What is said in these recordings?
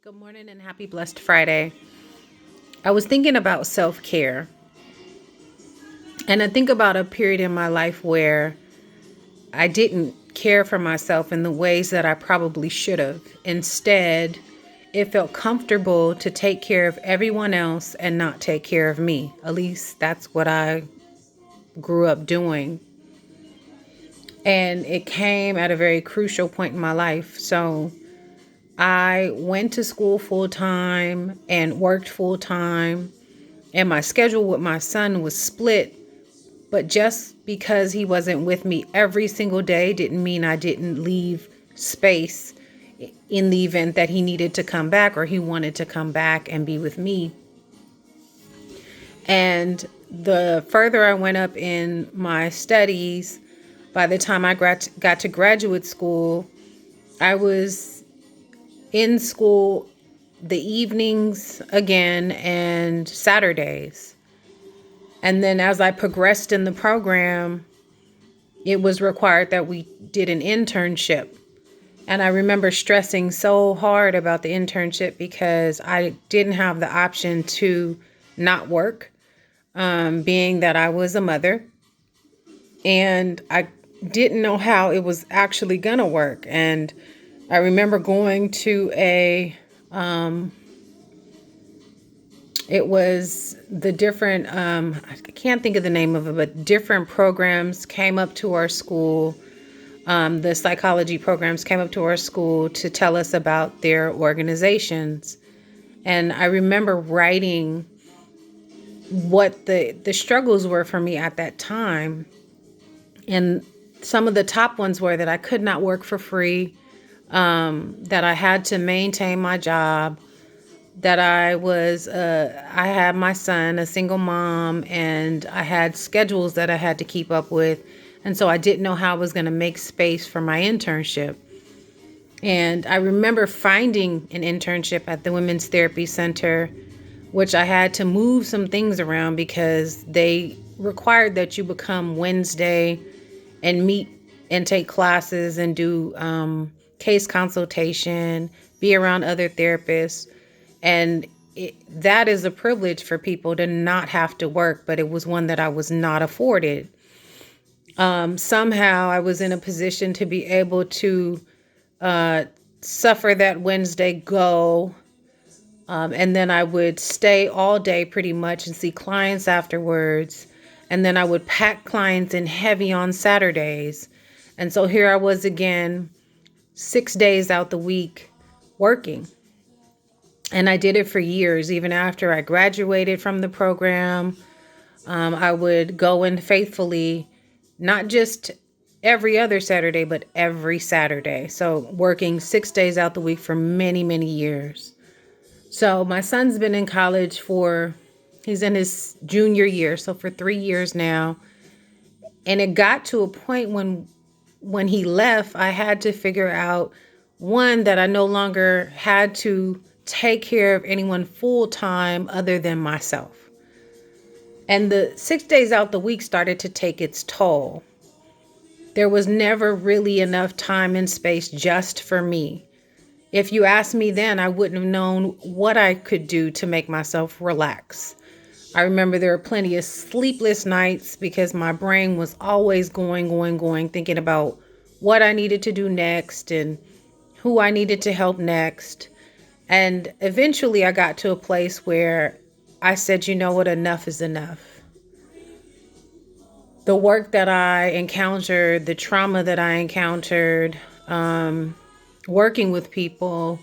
Good morning and happy blessed Friday. I was thinking about self-care, and I think about a period in my life where I didn't care for myself in the ways that I probably should have. Instead, it felt comfortable to take care of everyone else and not take care of me. At least that's what I grew up doing. And it came at a very crucial point in my life. So I went to school full time and worked full time, and my schedule with my son was split. But just because he wasn't with me every single day didn't mean I didn't leave space in the event that he needed to come back or he wanted to come back and be with me. And the further I went up in my studies, by the time I got to graduate school, I was in school the evenings again and Saturdays. And then as I progressed in the program, it was required that we did an internship. And I remember stressing so hard about the internship because I didn't have the option to not work, being that I was a mother. And I didn't know how it was actually going to work. And I remember going to it was the different, I can't think of the name of it, but different programs came up to our school. The psychology programs came up to our school to tell us about their organizations. And I remember writing what the struggles were for me at that time. And some of the top ones were that I could not work for free, that I had to maintain my job, that I had my son, a single mom, and I had schedules that I had to keep up with. And so I didn't know how I was going to make space for my internship. And I remember finding an internship at the Women's Therapy Center, which I had to move some things around because they required that you become Wednesday and meet and take classes and do case consultation, be around other therapists. And that is a privilege for people to not have to work, but it was one that I was not afforded. Somehow I was in a position to be able to suffer that Wednesday go. And then I would stay all day pretty much and see clients afterwards. And then I would pack clients in heavy on Saturdays. And so here I was again, 6 days out the week working. And I did it for years. Even after I graduated from the program, I would go in faithfully, not just every other Saturday, but every Saturday. So working 6 days out the week for many, many years. So my son's been in college he's in his junior year, so for 3 years now. And it got to a point when he left, I had to figure out, one, that I no longer had to take care of anyone full time other than myself. And the 6 days out the week started to take its toll. There was never really enough time and space just for me. If you asked me then, I wouldn't have known what I could do to make myself relax. I remember there were plenty of sleepless nights because my brain was always going, thinking about what I needed to do next and who I needed to help next. And eventually I got to a place where I said, you know what, enough is enough. The work that I encountered, the trauma that I encountered, working with people,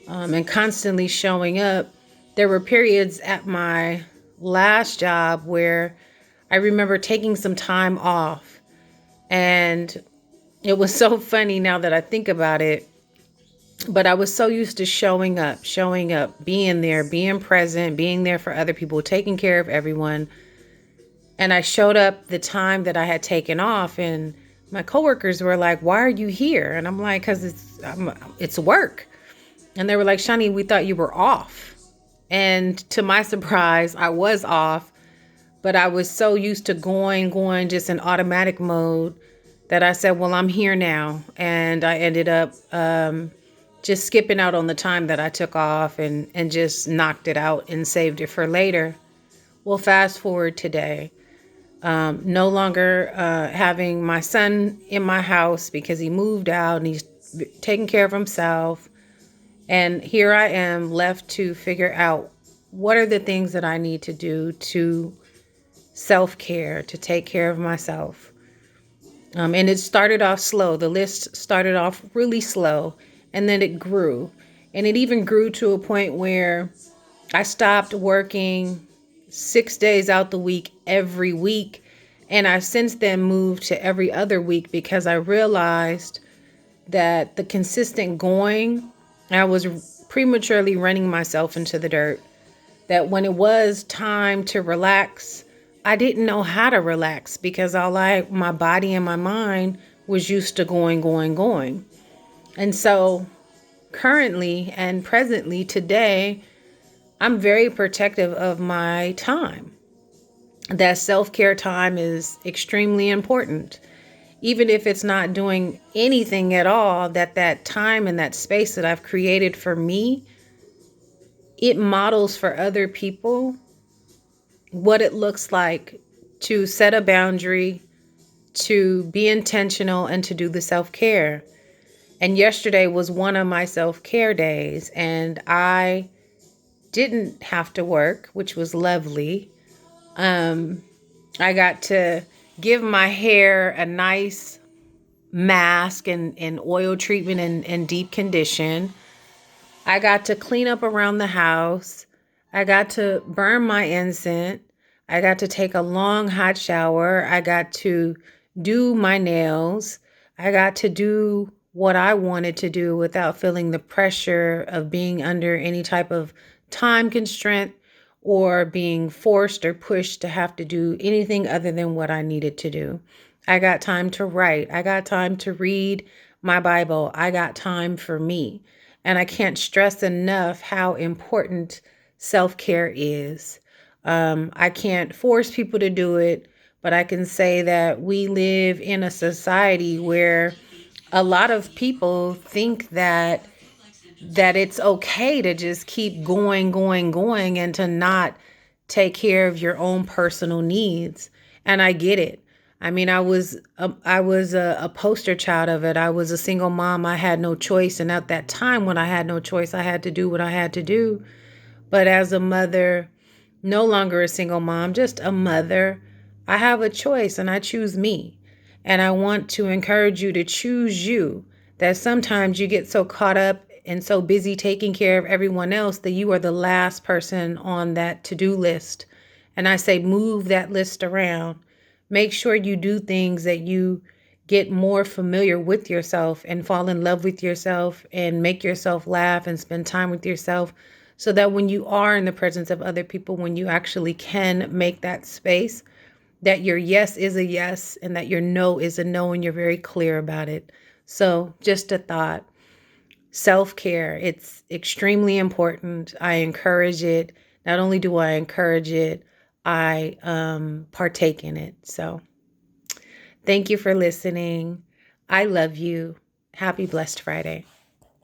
and constantly showing up, there were periods at my last job where I remember taking some time off. And it was so funny now that I think about it. But I was so used to showing up, being there, being present, being there for other people, taking care of everyone. And I showed up the time that I had taken off, and my coworkers were like, "Why are you here?" And I'm like, "Because it's work." And they were like, "Shani, we thought you were off." And to my surprise, I was off, but I was so used to going just in automatic mode that I said, well, I'm here now. And I ended up just skipping out on the time that I took off and just knocked it out and saved it for later. Well, fast forward today. No longer having my son in my house because he moved out and he's taking care of himself. And here I am left to figure out what are the things that I need to do to self-care, to take care of myself. And it started off slow. The list started off really slow, and then it grew. And it even grew to a point where I stopped working 6 days out the week every week. And I've since then moved to every other week because I realized that the consistent going, I was prematurely running myself into the dirt. That when it was time to relax, I didn't know how to relax because my body and my mind was used to going, going, going. And so currently and presently today, I'm very protective of my time. That self-care time is extremely important. Even if it's not doing anything at all, that time and that space that I've created for me, it models for other people what it looks like to set a boundary, to be intentional, and to do the self-care. And yesterday was one of my self-care days, and I didn't have to work, which was lovely. I got to give my hair a nice mask and oil treatment and deep condition. I got to clean up around the house. I got to burn my incense. I got to take a long hot shower. I got to do my nails. I got to do what I wanted to do without feeling the pressure of being under any type of time constraint or being forced or pushed to have to do anything other than what I needed to do. I got time to write. I got time to read my Bible. I got time for me. And I can't stress enough how important self-care is. I can't force people to do it, but I can say that we live in a society where a lot of people think that it's okay to just keep going, going, going and to not take care of your own personal needs. And I get it. I mean, I was a poster child of it. I was a single mom. I had no choice. And at that time when I had no choice, I had to do what I had to do. But as a mother, no longer a single mom, just a mother, I have a choice and I choose me. And I want to encourage you to choose you. That sometimes you get so caught up and so busy taking care of everyone else that you are the last person on that to-do list. And I say, move that list around. Make sure you do things that you get more familiar with yourself and fall in love with yourself and make yourself laugh and spend time with yourself so that when you are in the presence of other people, when you actually can make that space, that your yes is a yes and that your no is a no and you're very clear about it. So just a thought. Self-care, it's extremely important. I encourage it. Not only do I encourage it, I partake in it. So thank you for listening. I love you. Happy Blessed Friday.